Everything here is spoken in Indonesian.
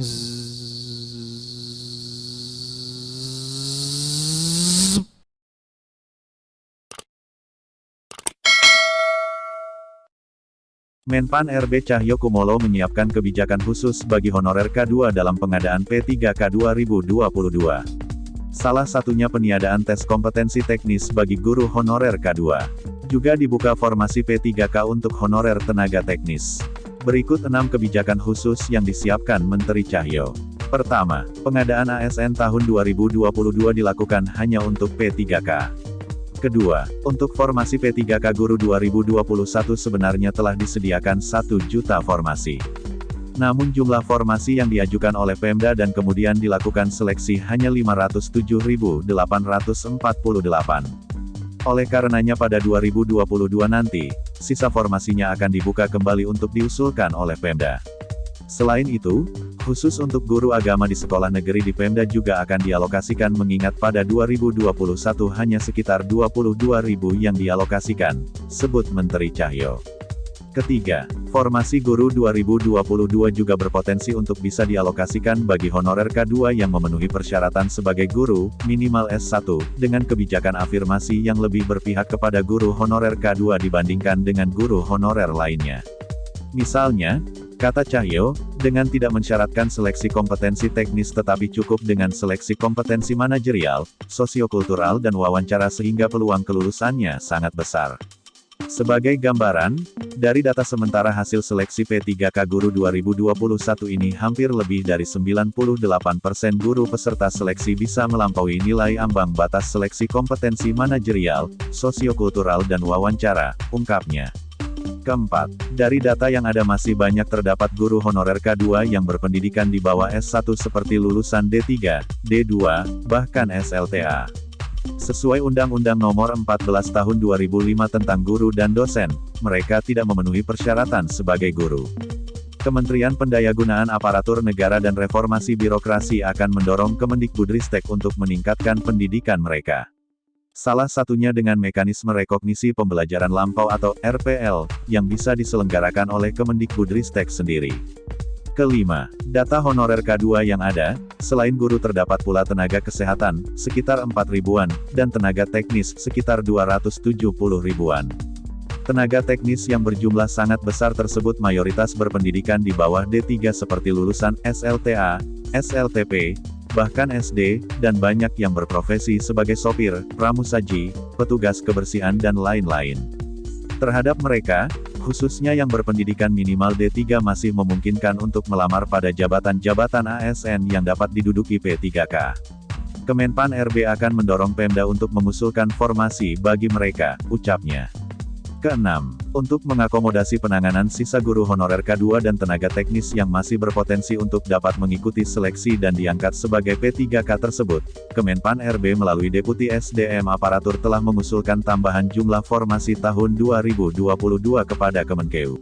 Zzz. Menpan RB Cahyo Kumolo menyiapkan kebijakan khusus bagi honorer K2 dalam pengadaan P3K 2022. Salah satunya peniadaan tes kompetensi teknis bagi guru honorer K2. Juga dibuka formasi P3K untuk honorer tenaga teknis. Berikut 6 kebijakan khusus yang disiapkan Menteri Cahyo. Pertama, pengadaan ASN tahun 2022 dilakukan hanya untuk P3K. Kedua, untuk formasi P3K Guru 2021 sebenarnya telah disediakan 1 juta formasi. Namun jumlah formasi yang diajukan oleh Pemda dan kemudian dilakukan seleksi hanya 507.848. Oleh karenanya pada 2022 nanti, sisa formasinya akan dibuka kembali untuk diusulkan oleh Pemda. Selain itu, khusus untuk guru agama di sekolah negeri di Pemda juga akan dialokasikan mengingat pada 2021 hanya sekitar 22.000 yang dialokasikan, sebut Menteri Cahyo. Ketiga, formasi guru 2022 juga berpotensi untuk bisa dialokasikan bagi honorer K2 yang memenuhi persyaratan sebagai guru, minimal S1, dengan kebijakan afirmasi yang lebih berpihak kepada guru honorer K2 dibandingkan dengan guru honorer lainnya. Misalnya, kata Cahyo, dengan tidak mensyaratkan seleksi kompetensi teknis tetapi cukup dengan seleksi kompetensi manajerial, sosiokultural dan wawancara sehingga peluang kelulusannya sangat besar. Sebagai gambaran, dari data sementara hasil seleksi P3K Guru 2021 ini hampir lebih dari 98% guru peserta seleksi bisa melampaui nilai ambang batas seleksi kompetensi manajerial, sosiokultural dan wawancara, ungkapnya. Keempat, dari data yang ada masih banyak terdapat guru honorer K2 yang berpendidikan di bawah S1 seperti lulusan D3, D2, bahkan SLTA. Sesuai Undang-Undang Nomor 14 Tahun 2005 tentang Guru dan Dosen, mereka tidak memenuhi persyaratan sebagai guru. Kementerian Pendayagunaan Aparatur Negara dan Reformasi Birokrasi akan mendorong Kemendikbudristek untuk meningkatkan pendidikan mereka. Salah satunya dengan mekanisme rekognisi pembelajaran lampau atau RPL, yang bisa diselenggarakan oleh Kemendikbudristek sendiri. Kelima, data honorer K2 yang ada, selain guru terdapat pula tenaga kesehatan, sekitar 4 ribuan, dan tenaga teknis, sekitar 270 ribuan. Tenaga teknis yang berjumlah sangat besar tersebut mayoritas berpendidikan di bawah D3 seperti lulusan SLTA, SLTP, bahkan SD, dan banyak yang berprofesi sebagai sopir, pramusaji, petugas kebersihan dan lain-lain. Terhadap mereka, khususnya yang berpendidikan minimal D3 masih memungkinkan untuk melamar pada jabatan-jabatan ASN yang dapat diduduki P3K. Kemenpan RB akan mendorong Pemda untuk mengusulkan formasi bagi mereka, ucapnya. Keenam, untuk mengakomodasi penanganan sisa guru honorer K2 dan tenaga teknis yang masih berpotensi untuk dapat mengikuti seleksi dan diangkat sebagai P3K tersebut, Kemenpan RB melalui Deputi SDM Aparatur telah mengusulkan tambahan jumlah formasi tahun 2022 kepada Kemenkeu.